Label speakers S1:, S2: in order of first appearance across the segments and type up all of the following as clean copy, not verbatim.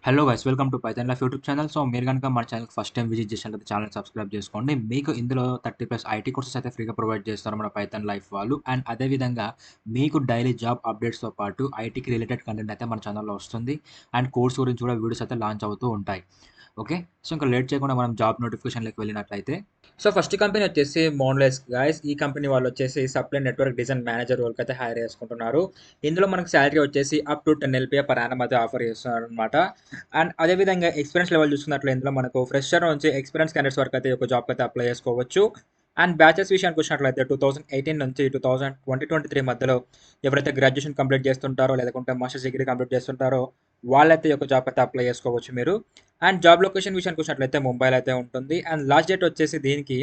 S1: Hello guys welcome to Python life YouTube channel. So మీరు కనుక మన ఛానల్కి ఫస్ట్ టైం విజిట్ చేసినట్లయితే ఛానల్ సబ్స్క్రైబ్ చేసుకోండి. మీకు ఇందులో 30+ ఐటీ కోర్సెస్ అయితే ఫ్రీగా ప్రొవైడ్ చేస్తారు మన పైథాన్ లైఫ్ వాళ్ళు. అండ్ అదేవిధంగా మీకు డైలీ జాబ్ అప్డేట్స్తో పాటు ఐటీకి రిలేటెడ్ కంటెంట్ అయితే మన ఛానల్లో వస్తుంది. అండ్ కోర్స్ గురించి కూడా వీడియోస్ అయితే లాంచ్ అవుతూ ఉంటాయి. ఓకే, సో ఇంకా లేట్ చేయకుండా మనం జాబ్ నోటిఫికేషన్లోకి వెళ్ళినట్లయితే సో ఫస్ట్ కంపెనీ వచ్చేసి మోన్లెస్ గాయస్. ఈ కంపెనీ వాళ్ళు వచ్చేసి సప్లై నెట్వర్క్ డిజైన్ మేనేజర్ రోల్కి అయితే హైర్ చేసుకుంటున్నారు. ఇందులో మనకు శాలరీ వచ్చేసి up to 10 LPA per annum అయితే ఆఫర్ చేస్తున్నారు అనమాట. అండ్ అదేవిధంగా ఎక్స్పీరియన్స్ లెవెల్ చూసుకున్నట్లు ఇందులో మనకు ఫ్రెషర్ నుంచి ఎక్స్పీరియన్స్ క్యాండిడేట్స్ వరకు అయితే ఒక జాబ్కి అయితే అప్లై చేసుకోవచ్చు. అండ్ బ్యాచెస్ విషయానికి వచ్చినట్లయితే 2018 నుంచి 2023 మధ్యలో ఎవరైతే గ్రాడ్యుయేషన్ కంప్లీట్ చేస్తుంటారో లేకుంటే మాస్టర్స్ డిగ్రీ కంప్లీట్ చేస్తుంటారో వాళ్ళైతే ఒక జాబ్ అయితే అప్లై చేసుకోవచ్చు మీరు. అండ్ జాబ్ లొకేషన్ విషయానికి వచ్చినట్లయితే ముంబైలో అయితే ఉంటుంది. అండ్ లాస్ట్ డేట్ వచ్చేసి దీనికి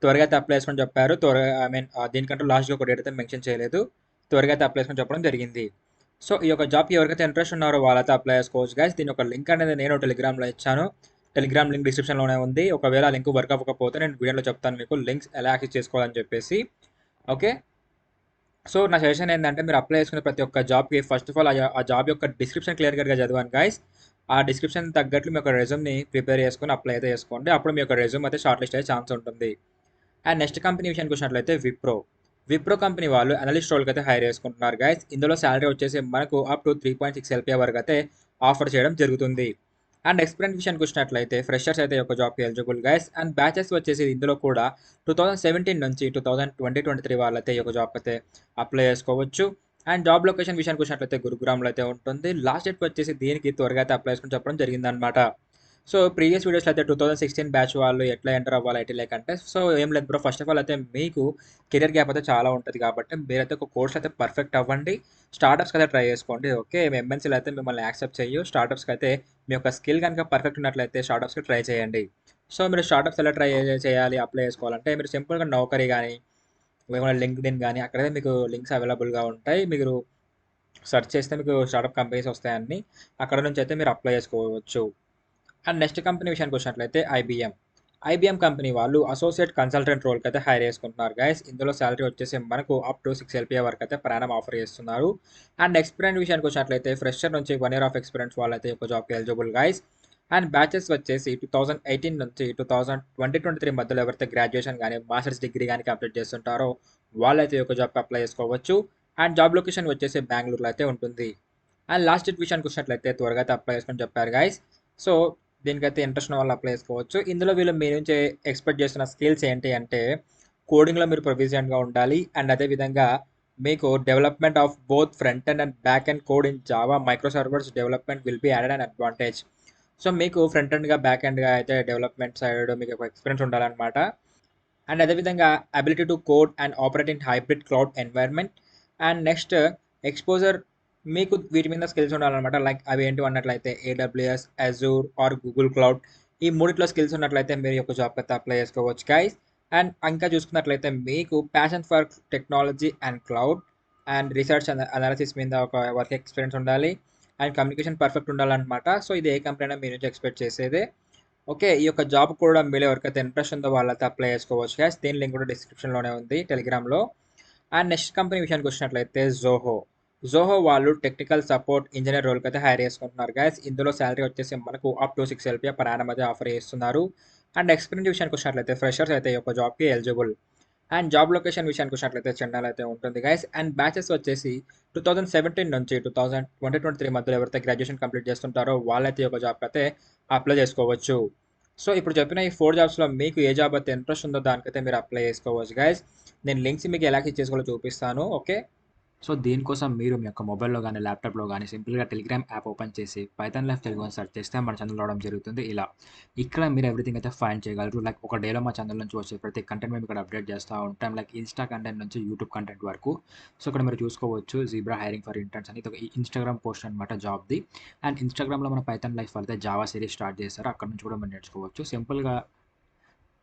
S1: త్వరగా అయితే అప్లై చేసుకొని చెప్పారు. త్వరగా దీనికంటే లాస్ట్గా ఒక డేట్ అయితే మెన్షన్ చేయలేదు. త్వరగా అయితే అప్లై చేసుకొని చెప్పడం జరిగింది. సో ఈ యొక్క జాబ్కి ఎవరికైతే ఇంట్రెస్ట్ ఉన్నారో వాళ్ళైతే అప్లై చేసుకోవచ్చు గైస్. దీని ఒక లింక్ అనేది నేను టెలిగ్రామ్లో ఇచ్చాను. టెలిగ్రామ్ లింక్ డిస్క్రిప్షన్లోనే ఉంది. ఒకవేళ ఆ లింక్ వర్క్ అవ్వకపోతే నేను వీడియోలో చెప్తాను మీకు లింక్స్ ఎలా యాక్సెస్ చేసుకోవాలని చెప్పేసి. ఓకే, సో నా సజెషన్ ఏంటంటే మీరు అప్లై చేసుకునే ప్రతి ఒక్క జాబ్కి ఫస్ట్ ఆఫ్ ఆల్ ఆ జాబ్ యొక్క డిస్క్రిప్షన్ క్లియర్ కట్గా చదివాను గైస్. ఆ డిస్క్రిప్షన్ తగ్గట్లు మీ యొక్క రెజ్యూమ్ని ప్రిపేర్ చేసుకొని అప్లై అయితే చేసుకోండి. అప్పుడు మీ యొక్క రెజ్యూమ్ అయితే షార్ట్ లిస్ట్ అయ్యే ఛాన్స్ ఉంటుంది. అండ్ నెక్స్ట్ కంపెనీ విషయానికి వచ్చినట్లయితే విప్రో కంపెనీ వాళ్ళు అనలిస్ట్ రోల్కి అయితే హైర్ చేసుకుంటున్నారు గైస్. ఇందులో శాలరీ వచ్చేసి మనకు అప్ టు 3.6 LPA వరకు అయితే ఆఫర్ చేయడం జరుగుతుంది. అండ్ ఎక్స్పీరియన్స్ విషయానికి వచ్చినట్లయితే ఫ్రెషర్స్ అయితే ఒక జాబ్కి ఎలిజిబుల్ గైస్. అండ్ బ్యాచెస్ వచ్చేసి ఇందులో కూడా 2017 నుంచి 2023 వాళ్ళైతే ఒక జాబ్కి అయితే అప్లై చేసుకోవచ్చు. అండ్ జాబ్ లొకేషన్ విషయానికి వచ్చినట్లయితే గురుగ్రామ్లో అయితే ఉంటుంది. లాస్ట్ డేట్ వచ్చేసి దీనికి త్వరగా అయితే అప్లై చేసుకుని చెప్పడం జరిగిందనమాట. సో ప్రీవియస్ వీడియోస్లో అయితే 2016 బ్యాచ్ వాళ్ళు ఎట్లా ఎంటర్ అవ్వాలి ఐటీలోకి అంటే సో ఏం లేదు బ్రో. ఫస్ట్ ఆఫ్ ఆల్ అయితే మీకు కెరియర్ గ్యాప్ అయితే చాలా ఉంటుంది కాబట్టి మీరైతే ఒక కోర్స్ అయితే పర్ఫెక్ట్ అవ్వండి. స్టార్టప్స్కి అయితే ట్రై చేసుకోండి. ఓకే, ఎంఎన్సీలు అయితే మిమ్మల్ని యాక్సెప్ట్ చేయు. స్టార్టప్స్కి అయితే మీ యొక్క స్కిల్ కనుక పర్ఫెక్ట్ ఉన్నట్లయితే స్టార్టప్స్కి ట్రై చేయండి. సో మీరు స్టార్టప్స్ ఎలా ట్రై చేయాలి అప్లై చేసుకోవాలంటే మీరు సింపుల్గా నౌకరీ కానీ లేకుంటే లింక్డ్ఇన్ కానీ అక్కడైతే మీకు లింక్స్ అవైలబుల్గా ఉంటాయి. మీరు సెర్చ్ చేస్తే మీకు స్టార్టప్ కంపెనీస్ వస్తాయని అక్కడ నుంచి అయితే మీరు అప్లై చేసుకోవచ్చు. అండ్ నెక్స్ట్ కంపెనీ విషయానికి వచ్చినట్లయితే ఐబీఎం కంపెనీ వాళ్ళు అసోసియేట్ కన్సల్టెంట్ రోల్కి అయితే హైర్ చేసుకుంటున్నారు గైస్. ఇందులో శాలరీ వచ్చేసి మనకు అప్ టు 6 LPA వరకు అయితే ప్రయాణం ఆఫర్ చేస్తున్నారు. అండ్ ఎక్స్పీరియన్స్ విషయానికి వచ్చినట్లయితే ఫ్రెషర్ నుంచి 1 year ఆఫ్ ఎక్స్పీరియన్స్ వాళ్ళైతే ఒక జాబ్కి ఎలిజిబుల్ గైస్. అండ్ బ్యాచెస్ వచ్చేసి 2018 నుంచి 2023 మధ్యలో ఎవరైతే గ్రాడ్యుయేషన్ కానీ మాస్టర్స్ డిగ్రీ కానీ కంప్లీట్ చేస్తుంటారో వాళ్ళైతే ఒక జాబ్కి అప్లై చేసుకోవచ్చు. అండ్ జాబ్ లొకేషన్ వచ్చేసి బెంగళూరులో అయితే ఉంటుంది. అండ్ లాస్ట్ డేట్ విషయానికి వచ్చినట్లయితే త్వరగా అయితే అప్లై చేసుకొని చెప్పారు గైస్. సో దీనికైతే ఇంట్రెస్ట్ ఉన్న వాళ్ళు అప్లై చేసుకోవచ్చు. ఇందులో వీళ్ళు మీ నుంచి ఎక్స్పెక్ట్ చేస్తున్న స్కిల్స్ ఏంటి అంటే కోడింగ్లో మీరు ప్రొఫిషియెంట్గా ఉండాలి. అండ్ అదేవిధంగా మీకు development of both front and back and code in Java micro servers development will be added and advantage. So మీకు ఫ్రంట్ ఎండ్గా బ్యాక్ ఎండ్గా అయితే డెవలప్మెంట్ సైడ్ మీకు ఒక ఎక్స్పీరియన్స్ ఉండాలన్నమాట. అండ్ అదేవిధంగా ability to code and operate in hybrid cloud environment. And next exposure మీకు వీటి మీద skills ఉండాలన్నమాట. లైక్ అవి ఏంటి అన్నట్లయితే AWS, Azure are Google cloud. ఈ మూడిట్లో స్కిల్స్ ఉన్నట్లయితే మీరు యొక్క జాబ్ అయితే అప్లై చేసుకోవచ్చు గైస్. అండ్ ఇంకా చూసుకున్నట్లయితే మీకు passion for technology and cloud and research analysis మీద ఒక వర్క్ ఎక్స్పీరియన్స్ ఉండాలి. అండ్ కమ్యూనికేషన్ పర్ఫెక్ట్ ఉండాలన్నమాట. సో ఇది ఏ కంపెనీ అయినా మీ నుంచి ఎక్స్పెక్ట్ చేసేదే. ఓకే, ఈ యొక్క జాబ్ కూడా మీలో ఎవరికైతే ఇంట్రెస్ట్ ఉందో వాళ్ళైతే అప్లై చేసుకోవచ్చు గైస్. దీని లింక్ కూడా డిస్క్రిప్షన్లోనే ఉంది టెలిగ్రామ్లో. అండ్ నెక్స్ట్ కంపెనీ విషయానికి వచ్చినట్లయితే జోహో వాళ్ళు టెక్నికల్ సపోర్ట్ ఇంజనీర్ రోల్కి అయితే హైర్ చేసుకుంటున్నారు గైస్. ఇందులో శాలరీ వచ్చేసి మనకు up to 6 LPA per annum అయితే ఆఫర్ చేస్తున్నారు. అండ్ ఎక్స్పీరియన్స్ విషయానికి వచ్చినట్లయితే ఫ్రెషర్స్ అయితే ఈ యొక్క జాబ్కి ఎలిజిబుల్. అండ్ జాబ్ లొకేషన్ విషయానికి వచ్చినట్లయితే చెన్నైలో అయితే ఉంటుంది గైస్. అండ్ బ్యాచెస్ వచ్చేసి 2017 నుంచి 2023 మధ్యలో ఎవరైతే గ్రాడ్యుయేషన్ కంప్లీట్ చేస్తుంటారో వాళ్ళైతే ఒక జాబ్కి అయితే అప్లై చేసుకోవచ్చు. సో ఇప్పుడు చెప్పిన ఈ 4 జాబ్స్లో మీకు ఏ జాబ్ అయితే ఇంట్రెస్ట్ ఉందో దానికైతే మీరు అప్లై చేసుకోవచ్చు గైస్. నేను లింక్స్ మీకు ఎలా క్లిక్ చేసుకోవాలో చూపిస్తాను. ఓకే, సో దీనికోసం మీరు మీ యొక్క మొబైల్‌లో గానీ, ల్యాప్‌టాప్‌లో గానీ సింపుల్‌గా టెలిగ్రామ్ యాప్ ఓపెన్ చేసి పైథాన్ లైఫ్ తెలుగు అని సెర్చ్ చేస్తే మన ఛానల్ రావడం జరుగుతుంది ఇలా. ఇక్కడ మీరు ఎవ్రీథింగ్ అయితే ఫైండ్ చేయగలరు. లైక్ ఒక డేలో మా ఛానల్ నుంచి వచ్చే ప్రతి కంటెంట్ మేము ఇక్కడ అప్డేట్ చేస్తా ఉంటాం. లైక్ ఇన్‌స్టా కంటెంట్ నుంచి యూట్యూబ్ కంటెంట్ వరకు. సో ఇక్కడ మీరు చూసుకోవచ్చు జీబ్రా హైరింగ్ ఫర్ ఇంటర్న్స్ అని ఇది ఒక ఇన్‌స్టాగ్రామ్ పోస్ట్ అనమాట జాబ్‌ది. అండ్ ఇన్‌స్టాగ్రామ్‌లో మన పైథాన్ లైఫ్ వాళ్ళైతే జావా సిరీస్ స్టార్ట్ చేశారు. అక్కడ నుంచి కూడా మీరు నేర్చుకోవచ్చు. సింపుల్‌గా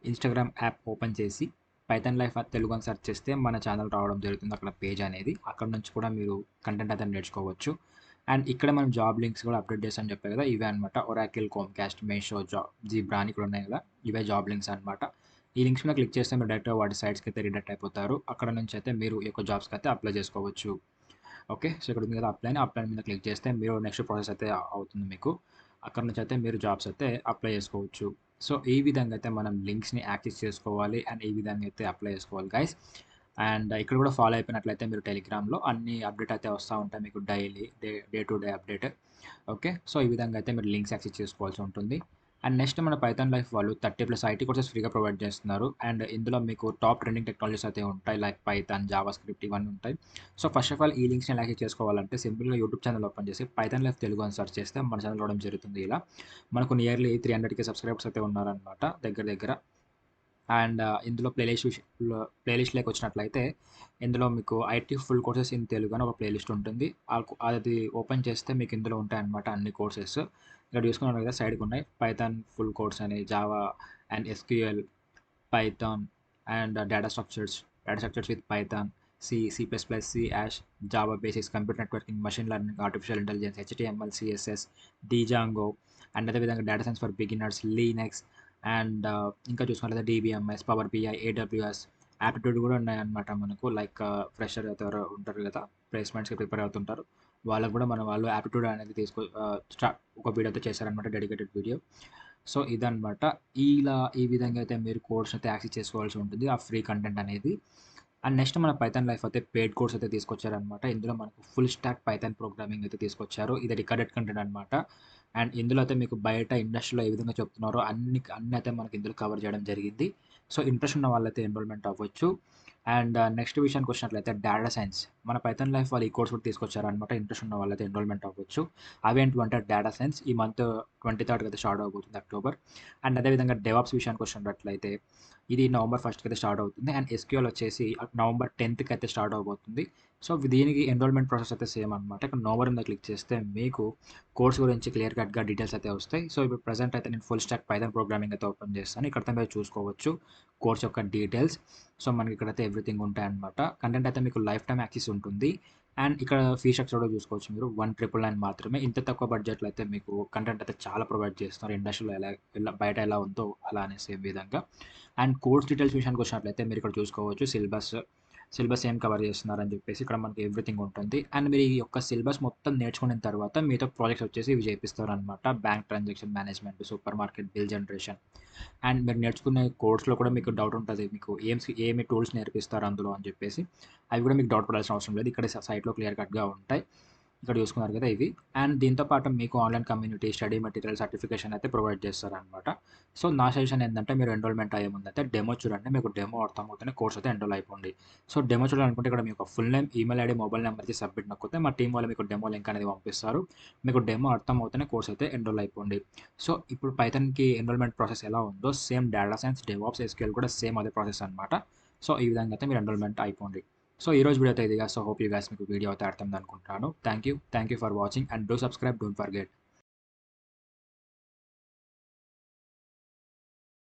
S1: ఇన్‌స్టాగ్రామ్ యాప్ ఓపెన్ చేసి పైథాన్ లైఫ్ తెలుగు అని సెర్చ్ చేస్తే మన ఛానల్ రావడం జరుగుతుంది. అక్కడ పేజ్ అనేది. అక్కడ నుంచి కూడా మీరు కంటెంట్ అయితే నేర్చుకోవచ్చు. అండ్ ఇక్కడ మనం జాబ్ లింక్స్ కూడా అప్డేట్ చేసామని చెప్పాను కదా! ఇవే అనమాట. ఒరాకిల్, కోమ్‌కాస్ట్, మీషో, జీబ్రా అని ఇక్కడ ఉన్నాయి కదా! ఇవే జాబ్ లింక్స్ అనమాట. ఈ లింక్స్ మీద క్లిక్ చేస్తే మీరు డైరెక్ట్‌గా వాటి సైట్స్‌కి అయితే రీడైరెక్ట్ అయిపోతారు. అక్కడ నుంచి అయితే మీరు ఈ యొక్క జాబ్స్‌కి అయితే అప్లై చేసుకోవచ్చు. ఓకే, సో ఇక్కడ ఉంది కదా అప్లై మీద క్లిక్ చేస్తే మీరు నెక్స్ట్ ప్రాసెస్ అయితే అవుతుంది మీకు. అక్కడి నుంచి అయితే మీరు జాబ్స్ అయితే అప్లై చేసుకోవచ్చు. సో, ఈ విధంగా అయితే మనం లింక్స్‌ని యాక్సెస్ చేసుకోవాలి. అండ్ ఈ విధంగా అయితే అప్లై చేసుకోవాలి గైస్. అండ్ ఇక్కడ కూడా ఫాలో అయిపోయినట్లయితే మీరు టెలిగ్రామ్‌లో అన్ని అప్డేట్ అయితే వస్తా ఉంటాయి మీకు daily day to day update. Okay. So, ఈ విధంగా అయితే మీరు లింక్స్ యాక్సెస్ చేసుకోవాల్సి ఉంటుంది. అండ్ నెక్స్ట్ మన పైథాన్ లైఫ్ వాళ్ళు 30+ ఐటీ కోర్సెస్ ఫ్రీగా ప్రొవైడ్ చేస్తున్నారు. అండ్ ఇందులో మీకు టాప్ ట్రెండింగ్ టెక్నాలజీస్ అయితే ఉంటాయి. లైక్ పైథాన్, జావా స్క్రిప్ట్ ఇవన్నీ ఉంటాయి. సో, ఫస్ట్ ఆఫ్ ఆల్ ఈ లింక్స్‌ని ఎలా యాక్సెస్ చేసుకోవాలంటే సింపుల్‌గా యూట్యూబ్ ఛానల్ ఓపెన్ చేసి పైథాన్ లైఫ్ తెలుగు అని సెర్చ్ చేస్తే మన ఛానల్ రావడం జరుగుతుంది ఇలా. మనకు నియర్లీ 300K సబ్స్క్రైబర్స్ అయితే ఉన్నారనమాట దగ్గర దగ్గర. అండ్ ఇందులో ప్లేలిస్ట్‌లోకి వచ్చినట్లయితే ఇందులో మీకు IT full courses in Telugu అని ఒక ప్లేలిస్ట్ ఉంటుంది. అది ఓపెన్ చేస్తే మీకు ఇందులో ఉంటాయన్నమాట అన్ని కోర్సెస్. ఇక్కడ చూసుకున్నారు కదా సైడ్‌కి ఉన్నాయి. పైథాన్ ఫుల్ కోర్స్ అని, Java and SQL, Python and data structures with Python, C, యాష్, Java basics, computer networking, machine learning, artificial intelligence, HTML, CSS, Django and అదేవిధంగా data science for beginners, Linux and ఇంకా చూసుకున్నట్లయితే DBMS, power BI, AWS, aptitude కూడా ఉన్నాయన్నమాట మనకు. Like fresher అయితే ఎవరో ఉంటారు కదా! ప్లేస్‌మెంట్స్‌కి ప్రిపేర్ అవుతుంటారు. వాళ్ళకి కూడా మన వాళ్ళు యాప్టిట్యూడ్ అనేది ఒక వీడియో అయితే చేశారన్నమాట డెడికేటెడ్ వీడియో. సో, ఇదనమాట. ఈ విధంగా అయితే మీరు కోర్స్ అయితే యాక్సెస్ చేసుకోవాల్సి ఉంటుంది. ఆ ఫ్రీ కంటెంట్ అనేది. అండ్ నెక్స్ట్ మన పైథాన్ లైఫ్ అయితే పెయిడ్ కోర్స్ అయితే తీసుకొచ్చారనమాట. ఇందులో మనకు ఫుల్ స్టాక్ పైథాన్ ప్రోగ్రామింగ్ అయితే తీసుకొచ్చారు. ఇది రికార్డెడ్ కంటెంట్ అనమాట. అండ్ ఇందులో అయితే మీకు బయట ఇండస్ట్రీలో ఏ విధంగా చెప్తున్నారో అన్నీ అయితే మనకి ఇందులో కవర్ చేయడం జరిగింది. సో, ఇంట్రెస్ట్ ఉన్న వాళ్ళైతే ఎన్రోల్‌మెంట్ అవ్వచ్చు. అండ్ నెక్స్ట్ విషయానికి వచ్చినట్లయితే డేటా సైన్స్. మన పైథాన్ లైఫ్ వాళ్ళు ఈ కోర్స్ కూడా తీసుకొచ్చారనమాట. ఇంట్రెస్ట్ ఉన్న వాళ్ళైతే ఎన్రోల్‌మెంట్ అవ్వచ్చు. అవేంటివంటే డేటా సైన్స్ ఈ మంత్ 23కి అయితే స్టార్ట్ అవ్వబోతుంది అక్టోబర్. అండ్ అదేవిధంగా డెవాప్స్ విషయానికి వచ్చినట్లయితే ఇది నవంబర్ 1కి అయితే స్టార్ట్ అవుతుంది. అండ్ ఎస్‌క్యూఎల్ వచ్చేసి నవంబర్ 10కి అయితే స్టార్ట్ అవ్వబోతుంది. సో, దీనికి ఎన్రోల్‌మెంట్ ప్రాసెస్ అయితే సేమ్ అనమాట. ఇక్కడ నవంబర్ మీద క్లిక్ చేస్తే మీకు కోర్స్ గురించి క్లియర్ కట్‌గా డీటెయిల్స్ అయితే వస్తాయి. సో, ఇప్పుడు ప్రెజెంట్ అయితే నేను ఫుల్ స్టాక్ పైథాన్ ప్రోగ్రామింగ్ అయితే ఓపెన్ చేస్తాను. ఇక్కడైతే మీరు చూసుకోవచ్చు కోర్స్ యొక్క డీటెయిల్స్. సో, మనకి ఇక్కడైతే ఎవ్రీథింగ్ ఉంటాయన్నమాట. కంటెంట్ అయితే మీకు లైఫ్ టైమ్ యాక్సెస్ ఉంటుంది. అండ్ ఇక్కడ ఫీ స్ట్రక్చర్ కూడా చూసుకోవచ్చు మీరు 1999 మాత్రమే. ఇంత తక్కువ బడ్జెట్‌లో అయితే మీకు కంటెంట్ అయితే చాలా ప్రొవైడ్ చేస్తున్నారు. ఇండస్ట్రీలో బయట ఎలా ఉందో అలానే సేమ్ విధంగా. అండ్ కోర్స్ డీటెయిల్స్ విషయానికి వచ్చినట్లయితే మీరు ఇక్కడ చూసుకోవచ్చు సిలబస్ ఏం కవర్ చేస్తున్నారని చెప్పేసి ఇక్కడ మనకి ఎవ్రీథింగ్ ఉంటుంది. అండ్ మీరు ఈ యొక్క సిలబస్ మొత్తం నేర్చుకున్న తర్వాత మీతో ప్రాజెక్ట్స్ వచ్చేసి ఇవి చేపిస్తారనమాట. Bank transaction management, supermarket bill generation and మీరు నేర్చుకునే కోర్స్‌లో కూడా మీకు డౌట్ ఉంటది. మీకు ఏమి టూల్స్ నేర్పిస్తారు అందులో అని చెప్పేసి. అవి కూడా మీకు డౌట్ పడాల్సిన అవసరం లేదు. ఇక్కడ సైట్‌లో క్లియర్ కట్‌గా ఉంటాయి. ఇక్కడ చూసుకున్నారు కదా ఇవి. అండ్ దీంతో పాటు మీకు online community, study material, certification అయితే ప్రొవైడ్ చేస్తారనమాట. సో, నా సజెషన్ ఏందంటే మీరు ఎన్రోల్‌మెంట్ అయ్యే ముందైతే డెమో చూడండి. మీకు డెమో అర్థమవుతేనే కోర్స్ అయితే ఎన్రోల్ అయిపోండి. సో, డెమో చూడాలనుకుంటే ఇక్కడ మీకు full name, email ID, mobile number ఇచ్చి సబ్మిట్ నొక్కితే మా టీమ్ వాళ్ళు మీకు డెమో లింక్ అనేది పంపిస్తారు. మీకు డెమో అర్థమవుతేనే కోర్స్ అయితే ఎన్రోల్ అయిపోండి. సో, ఇప్పుడు పైథాన్‌కి ఎన్రోల్‌మెంట్ ప్రాసెస్ ఎలా ఉందో same data science, DevOps, SQL కూడా సేమ్ అదే ప్రాసెస్ అనమాట. సో, ఈ విధంగా అయితే మీరు ఎన్రోల్‌మెంట్ అయిపోండి. సో, ఈరోజు వీడియో అయితే ఇదిగా. సో, హోప్ యూ గైస్ మీకు వీడియో అయితే అర్థమైంది అనుకుంటున్నాను. Thank you for watching and do subscribe, don't forget.